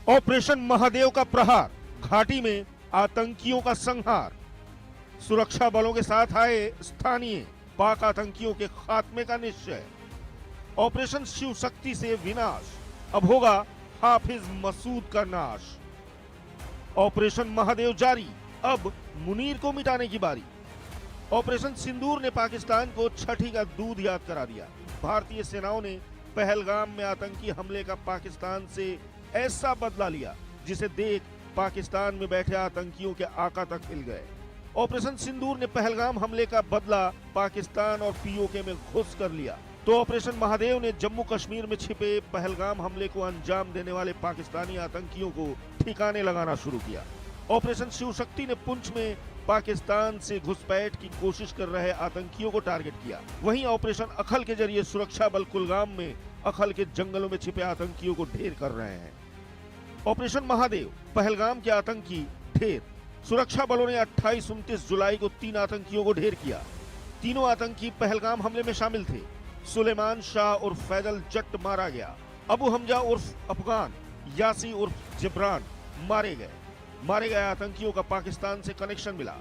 Operation Mahadev का प्रहार, घाटी में आतंकियों का संहार। सुरक्षा बलों के साथ आए स्थानीय, पाक आतंकियों के खात्मे का निश्चय। ऑपरेशन शिव शक्ति से विनाश, अब होगा हाफिज मसूद का नाश। ऑपरेशन महादेव जारी, अब मुनीर को मिटाने की बारी। ऑपरेशन सिंदूर ने पाकिस्तान को छठी का दूध याद करा दिया। भारतीय सेनाओं ने पहलगाम में आतंकी हमले का पाकिस्तान से ऐसा बदला लिया जिसे देख पाकिस्तान में बैठे आतंकियों के आका तक हिल गए। ऑपरेशन सिंदूर ने पहलगाम हमले का बदला पाकिस्तान और पीओके में घुस कर लिया, तो ऑपरेशन महादेव ने जम्मू कश्मीर में छिपे पहलगाम हमले को अंजाम देने वाले पाकिस्तानी आतंकियों को ठिकाने लगाना शुरू किया। ऑपरेशन शिव शक्ति ने पुंछ में पाकिस्तान से घुसपैठ की कोशिश कर रहे आतंकियों को टारगेट किया। वहीं ऑपरेशन अखल के जरिए सुरक्षा बल कुलगाम में अखल के जंगलों में छिपे आतंकियों को ढेर कर रहे हैं। ऑपरेशन महादेव, पहलगाम के आतंकी ढेर। सुरक्षा बलों ने 28-29 जुलाई को 3 आतंकियों को ढेर किया। तीनों आतंकी पहलगाम हमले में शामिल थे। सुलेमान शाह उर्फ फैजल जट्ट मारा गया। अबू हमजा उर्फ अफगान, यासी उर्फ जिब्रान मारे गए आतंकियों का पाकिस्तान से कनेक्शन मिला।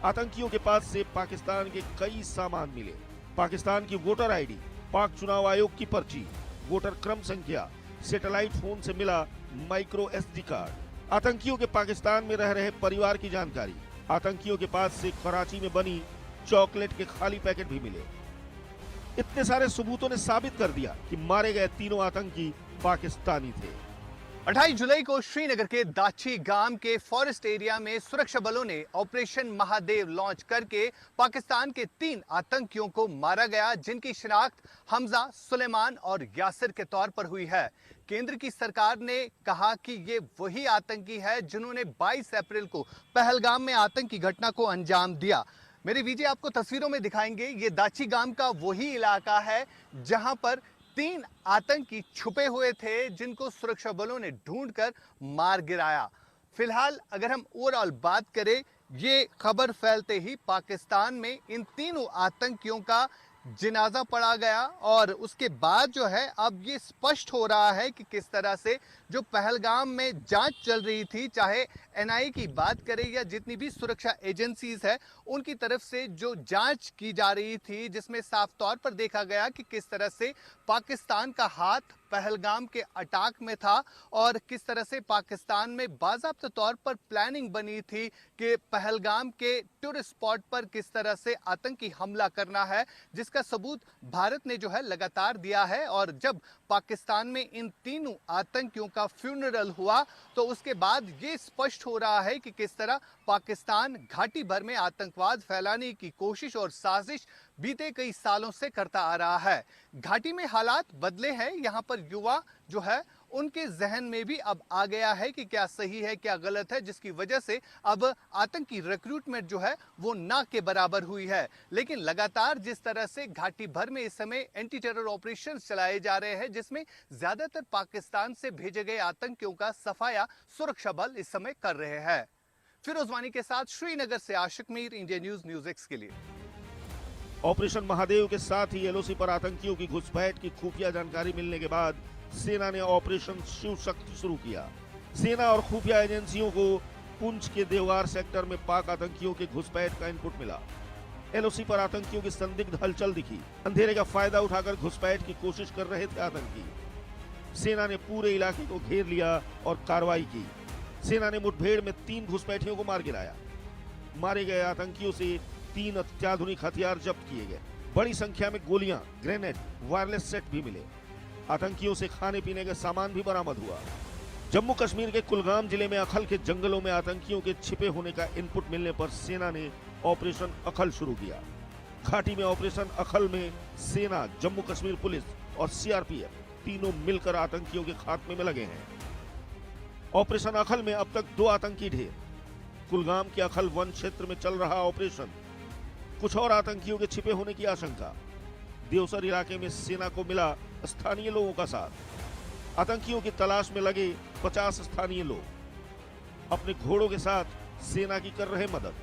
आतंकियों के पास से पाकिस्तान के कई सामान मिले। पाकिस्तान की वोटर आईडी, पाक चुनाव आयोग की पर्ची, वोटर क्रम संख्या, सैटेलाइट फोन से मिला माइक्रो एसडी कार्ड। आतंकियों के पाकिस्तान में रह रहे परिवार की जानकारी। आतंकियों के पास से कराची में बनी चॉकलेट के खाली पैकेट भी मिले। इतने सारे सबूतों ने साबित कर दिया कि मारे गए तीनों आतंकी पाकिस्तानी थे। 28 जुलाई को श्रीनगर के दाची गांव के फॉरेस्ट एरिया में सुरक्षा बलों ने ऑपरेशन महादेव लॉन्च करके पाकिस्तान के 3 आतंकियों को मारा गया, जिनकी शिनाख्त हमजा, सुलेमान और यासिर के तौर पर हुई है। केंद्र की सरकार ने कहा कि ये वही आतंकी है जिन्होंने 22 अप्रैल को पहलगाम में आतंकी घटना को अंजाम दिया। मेरे विजय आपको तस्वीरों में दिखाएंगे। ये दाची गांव का वही इलाका है जहां पर 3 आतंकी छुपे हुए थे, जिनको सुरक्षा बलों ने ढूंढकर मार गिराया। फिलहाल अगर हम ओवरऑल बात करें, ये खबर फैलते ही पाकिस्तान में इन तीनों आतंकियों का जनाजा पड़ा गया और उसके बाद जो है अब ये स्पष्ट हो रहा है कि किस तरह से जो पहलगाम में जांच चल रही थी, चाहे एनआईए की बात करें या जितनी भी सुरक्षा एजेंसीज है उनकी तरफ से जो जांच की जा रही थी, जिसमें साफ तौर पर देखा गया कि किस तरह से पाकिस्तान का हाथ पहलगाम के अटैक में था और किस तरह से पाकिस्तान में बाज़ाब्ता तौर पर प्लानिंग बनी थी कि पहलगाम के टूरिस्ट स्पॉट पर किस तरह से आतंकी हमला करना है, जिसका सबूत भारत ने जो है लगातार दिया है। और जब पाकिस्तान में इन तीनों आतंकियों का फ्यूनरल हुआ तो उसके बाद ये स्पष्ट हो रहा है कि किस तरह पाकिस्तान घाटी भर में आतंकवाद फैलाने की कोशिश और साजिश बीते कई सालों से करता आ रहा है। घाटी में हालात बदले हैं। यहाँ पर युवा जो है उनके जहन में भी अब आ गया है कि क्या सही है क्या गलत है, जिसकी वजह से अब आतंकी रिक्रूटमेंट जो है वो ना के बराबर हुई है। लेकिन लगातार जिस तरह से घाटी भर में इस समय एंटी टेरर ऑपरेशन चलाए जा रहे हैं, जिसमें ज्यादातर पाकिस्तान से भेजे गए आतंकियों का सफाया सुरक्षा बल इस समय कर रहे हैं। फिरोज वानी के साथ श्रीनगर से आशिक मीर, इंडिया न्यूज एक्स के लिए। ऑपरेशन महादेव के साथ ही एलओसी पर आतंकियों की घुसपैठ की खुफिया जानकारी मिलने के बाद सेना ने ऑपरेशन शिव शक्ति शुरू किया। सेना और खुफिया एजेंसियों को पुंछ के देवगार सेक्टर में पाक आतंकियों के घुसपैठ का इनपुट मिला। एलओसी पर आतंकियों की संदिग्ध हलचल दिखी। अंधेरे का फायदा उठाकर घुसपैठ की कोशिश कर रहे थे आतंकी। सेना ने पूरे इलाके को घेर लिया और कार्रवाई की। सेना ने मुठभेड़ में 3 घुसपैठियों को मार गिराया। मारे गए आतंकियों से 3 अत्याधुनिक हथियार जब्त किए गए। बड़ी संख्या में गोलियां, ग्रेनेड, वायरलेस सेट भी मिले। आतंकियों से खाने पीने का सामान भी बरामद हुआ। जम्मू कश्मीर के कुलगाम जिले में अखल के जंगलों में आतंकियों के छिपे होने का इनपुट मिलने पर सेना ने ऑपरेशन अखल शुरू किया। घाटी में ऑपरेशन अखल में सेना, जम्मू कश्मीर पुलिस और सीआरपीएफ तीनों मिलकर आतंकियों के खात्मे में लगे हैं। ऑपरेशन अखल में अब तक 2 आतंकी ढेर। कुलगाम के अखल वन क्षेत्र में चल रहा ऑपरेशन। कुछ और आतंकियों के छिपे होने की आशंका। देवसर इलाके में सेना को मिला स्थानीय लोगों का साथ। आतंकियों की तलाश में लगे 50 स्थानीय लोग अपने घोड़ों के साथ सेना की कर रहे मदद।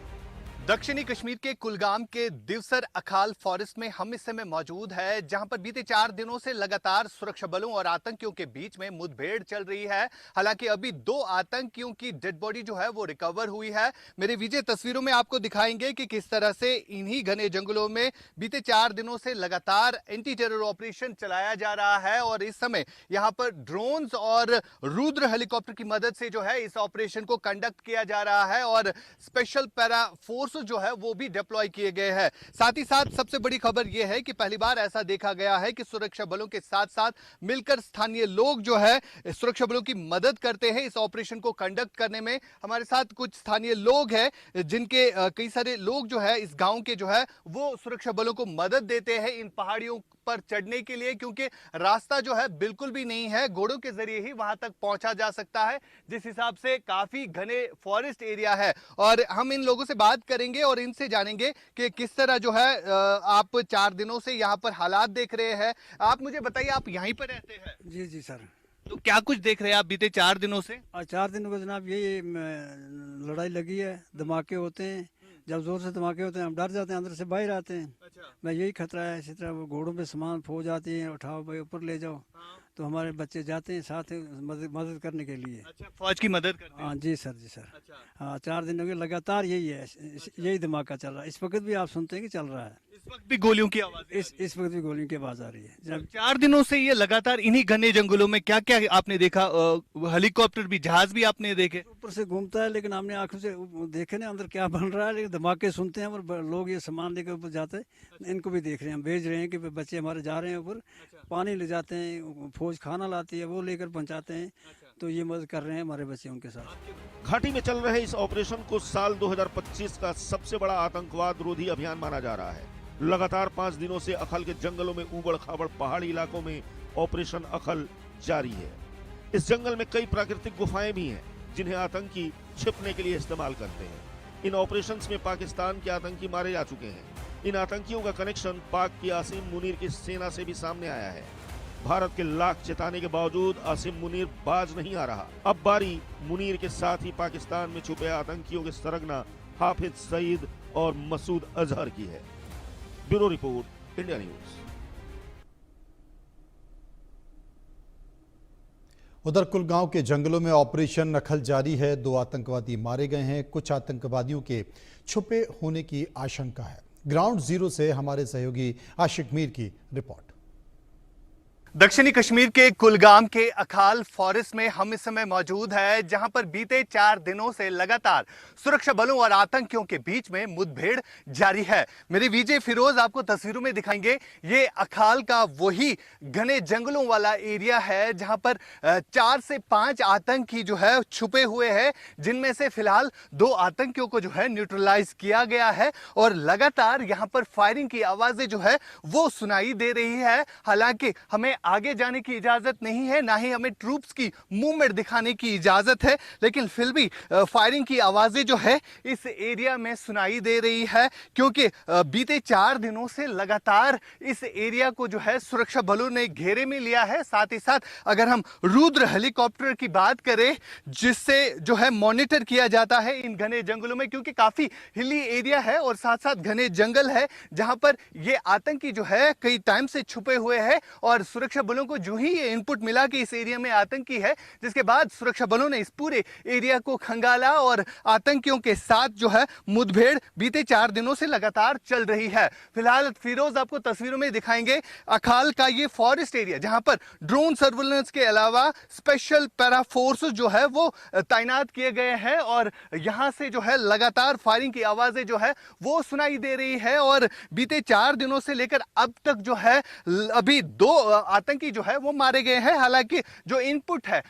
दक्षिणी कश्मीर के कुलगाम के दिवसर अखाल फॉरेस्ट में हम इस समय मौजूद है, जहां पर बीते 4 दिनों से लगातार सुरक्षा बलों और आतंकियों के बीच में मुठभेड़ चल रही है। हालांकि अभी 2 आतंकियों की डेड बॉडी जो है वो रिकवर हुई है। मेरे विजय तस्वीरों में आपको दिखाएंगे कि किस तरह से इन्हीं घने जंगलों में बीते 4 दिनों से लगातार एंटी टेरर ऑपरेशन चलाया जा रहा है और इस समय यहां पर ड्रोन्स और रुद्र हेलीकॉप्टर की मदद से जो है इस ऑपरेशन को कंडक्ट किया जा रहा है और स्पेशल पैरा फोर्स जो है वो भी डिप्लॉय किए गए हैं। साथ ही साथ सबसे बड़ी खबर यह है कि पहली बार ऐसा देखा गया है कि सुरक्षा बलों के साथ साथ मिलकर स्थानीय लोग जो है सुरक्षा बलों की मदद करते हैं इस ऑपरेशन को कंडक्ट करने में। हमारे साथ कुछ स्थानीय लोग हैं जिनके कई सारे लोग जो है इस गांव के जो है वो सुरक्षा बलों को मदद देते हैं इन पहाड़ियों पर चढ़ने के लिए, क्योंकि रास्ता जो है बिल्कुल भी नहीं है, घोड़ों के जरिए ही वहां तक पहुंचा जा सकता है, जिस हिसाब से काफी घने फॉरेस्ट एरिया है। और हम इन लोगों से बात करेंगे और इनसे जानेंगे कि किस तरह जो है आप 4 दिनों से यहाँ पर हालात देख रहे हैं। आप मुझे बताइए, आप यहीं पर रहते हैं? जी जी सर। तो क्या कुछ देख रहे हैं आप बीते 4 दिनों से? आज 4 दिनों को जनाब यही लड़ाई लगी है, धमाके होते हैं। जब जोर से धमाके होते हैं हम डर जाते हैं, अंदर से बाहर आते हैं। अच्छा। मैं यही खतरा है। इसी तरह वो घोड़ों पे सामान फौज आती है, उठाओ भाई ऊपर ले जाओ। तो हमारे बच्चे जाते हैं साथ मदद करने के लिए। अच्छा, फौज की मदद करते हैं। हाँ जी सर, जी सर। अच्छा। हाँ, 4 दिनों के लगातार यही है, यही धमाका चल रहा है। इस वक्त भी आप सुनते हैं कि चल रहा है। इस वक्त भी गोलियों की आवाज इस वक्त भी गोलियों की आवाज आ रही है। जब 4 दिनों से ये लगातार इन्हीं घने जंगलों में क्या क्या आपने देखा? हेलीकॉप्टर भी, जहाज भी आपने देखे? ऊपर से घूमता है लेकिन हमने आंखों से देखे ना अंदर क्या बन रहा है, लेकिन धमाके सुनते हैं और लोग ये सामान लेकर ऊपर जाते हैं। इनको भी देख रहे हैं, हम भेज रहे हैं कि बच्चे हमारे जा रहे हैं ऊपर। पानी ले जाते हैं, फौज खाना लाती है, वो लेकर पहुंचाते हैं। तो ये मदद कर रहे हैं हमारे बच्चे उनके साथ। घाटी में चल रहे इस ऑपरेशन को साल 2025 का सबसे बड़ा आतंकवाद रोधी अभियान माना जा रहा है। लगातार 5 दिनों से अखल के जंगलों में उबड़ खाबड़ पहाड़ी इलाकों में ऑपरेशन अखल जारी है। इस जंगल में कई प्राकृतिक गुफाएं भी हैं जिन्हें आतंकी छिपने के लिए इस्तेमाल करते हैं। इन ऑपरेशंस में पाकिस्तान के आतंकी मारे जा चुके हैं। इन आतंकियों का कनेक्शन पाक की आसिम मुनीर की सेना से भी सामने आया है। भारत के लाख चिताने के बावजूद आसिम मुनीर बाज नहीं आ रहा। अब बारी मुनीर के साथ ही पाकिस्तान में छुपे आतंकियों के सरगना हाफिज सईद और मसूद अजहर की है। Bureau report, India news. उधर कुलगांव के जंगलों में ऑपरेशन नखल जारी है। 2 आतंकवादी मारे गए हैं। कुछ आतंकवादियों के छुपे होने की आशंका है। ग्राउंड जीरो से हमारे सहयोगी आशिक मीर की रिपोर्ट। दक्षिणी कश्मीर के कुलगाम के अखाल फॉरेस्ट में हम इस समय मौजूद है, जहां पर बीते 4 दिनों से लगातार सुरक्षा बलों और आतंकियों के बीच में मुठभेड़ जारी है। मेरे विजय फिरोज आपको तस्वीरों में दिखाएंगे। ये अखाल का वही घने जंगलों वाला एरिया है जहां पर 4 से 5 आतंकी जो है छुपे हुए हैं, जिनमें से फिलहाल 2 आतंकियों को जो है न्यूट्रलाइज किया गया है और लगातार यहां पर फायरिंग की आवाजें जो है वो सुनाई दे रही है। हालांकि हमें आगे जाने की इजाजत नहीं है, ना ही हमें ट्रूप्स की मूवमेंट दिखाने की इजाजत है, लेकिन फिर भी फायरिंग की आवाजें जो है इस एरिया में सुनाई दे रही है, क्योंकि बीते 4 दिनों से लगातार इस एरिया को जो है सुरक्षा बलों ने घेरे में लिया है। साथ ही साथ अगर हम रुद्र हेलीकॉप्टर की बात करें, जिससे जो है मॉनिटर किया जाता है इन घने जंगलों में, क्योंकि काफी हिली एरिया है और साथ साथ घने जंगल है जहां पर ये आतंकी जो है कई टाइम से छुपे हुए हैं और सुरक्षा बलों को जो ही ये इनपुट मिला कि इस एरिया में आतंकी है, जिसके बाद सुरक्षा बलों ने इस पूरे एरिया को खंगाला और आतंकियों के साथ जो है मुठभेड़ बीते 4 दिनों से लगातार चल रही है। फिलहाल फिरोज आपको तस्वीरों में दिखाएंगे अखाल का ये फॉरेस्ट एरिया, जहां पर ड्रोन सर्विलेंस के अलावा स्पेशल पैरा फोर्स जो है वो तैनात किए गए हैं और यहां से जो है लगातार फायरिंग की आवाजें जो है वो सुनाई दे रही है। और बीते 4 दिनों से लेकर अब तक जो है अभी 2 आतंकी जो है वो मारे गए हैं। हालांकि जो इनपुट है,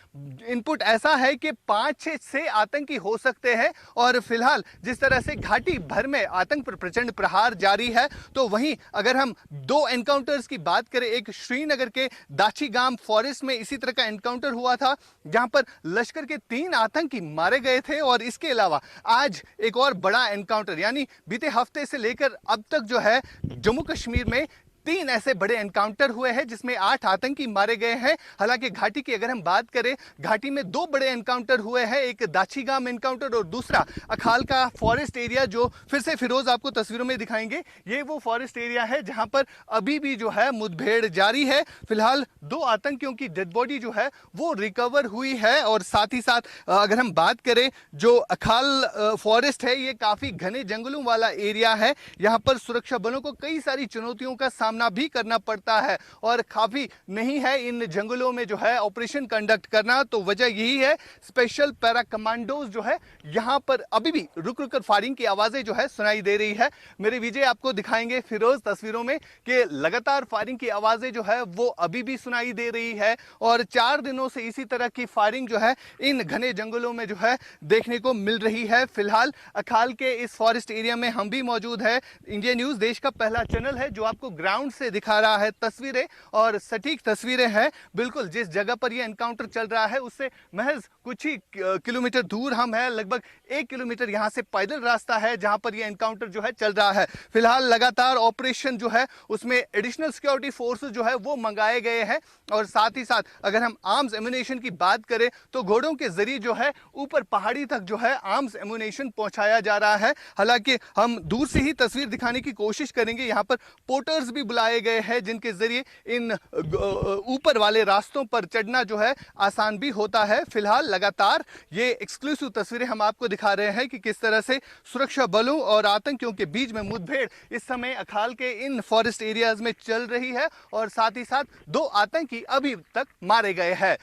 इनपुट ऐसा है कि 5-6 आतंकी हो सकते हैं और फिलहाल जिस तरह से घाटी भर में आतंक पर प्रचंड प्रहार जारी है, तो वहीं अगर हम 2 एनकाउंटर्स की बात करें, एक श्रीनगर के दाची गाम फॉरेस्ट में इसी तरह का एनकाउंटर हुआ था जहां पर लश्कर के 3 आतंकी मारे गए थे और इसके अलावा आज एक और बड़ा एनकाउंटर, यानी बीते हफ्ते से लेकर अब तक जो है जम्मू कश्मीर में 3 ऐसे बड़े एनकाउंटर हुए हैं जिसमें 8 आतंकी मारे गए हैं। हालांकि घाटी की अगर हम बात करें, घाटी में 2 बड़े एनकाउंटर हुए हैं, एक दाछीगाम एनकाउंटर और दूसरा अखाल का फॉरेस्ट एरिया, जो फिर से फिरोज आपको तस्वीरों में दिखाएंगे। ये वो फॉरेस्ट एरिया है जहां पर अभी भी जो है मुठभेड़ जारी है। फिलहाल 2 आतंकियों की डेड बॉडी जो है वो रिकवर हुई है। और साथ ही साथ अगर हम बात करें, जो अखाल फॉरेस्ट है ये काफी घने जंगलों वाला एरिया है। यहाँ पर सुरक्षा बलों को कई सारी चुनौतियों का सामना भी करना पड़ता है और काफी नहीं है इन जंगलों में जो है ऑपरेशन कंडक्ट करना। तो वजह यही है, स्पेशल पैरा कमांडोज जो है यहाँ पर अभी भी रुक रुक कर फायरिंग की आवाजें जो है सुनाई दे रही है। मेरे विजय आपको दिखाएंगे फिरोज तस्वीरों में कि लगातार फायरिंग की आवाजें जो है वो अभी भी सुनाई दे रही है और 4 दिनों से इसी तरह की फायरिंग जो है इन घने जंगलों में जो है देखने को मिल रही है। फिलहाल अखाल के इस फॉरेस्ट एरिया में हम भी मौजूद है। इंडिया न्यूज देश का पहला चैनल है जो आपको ग्राउंड से दिखा रहा है तस्वीरें, और सटीक तस्वीरें हैं। बिल्कुल जिस जगह पर यह एनकाउंटर चल रहा है उससे महज कुछ ही किलोमीटर दूर हम हैं। लगभग 1 किलोमीटर यहाँ से पैदल रास्ता है जहां पर यह एनकाउंटर जो है चल रहा है। फिलहाल लगातार ऑपरेशन जो है उसमें एडिशनल सिक्योरिटी फोर्सेस जो है वो मंगाए गए हैं। और साथ ही साथ अगर हम आर्म्स एम्युनिशन की बात करें तो घोड़ों के जरिए जो है ऊपर पहाड़ी तक जो है आर्म्स एम्युनिशन पहुंचाया जा रहा है। हालांकि हम दूर से ही तस्वीर दिखाने की कोशिश करेंगे। यहाँ पर पोर्टर्स भी बुलाए गए हैं जिनके जरिए इन ऊपर वाले रास्तों पर चढ़ना जो है आसान भी होता है। फिलहाल लगातार ये एक्सक्लूसिव तस्वीरें हम आपको दिखा रहे हैं कि किस तरह से सुरक्षा बलों और आतंकियों के बीच में मुठभेड़ इस समय अखाल के इन फॉरेस्ट एरियाज में चल रही है और साथ ही साथ 2 आतंकी अभी तक मारे गए हैं।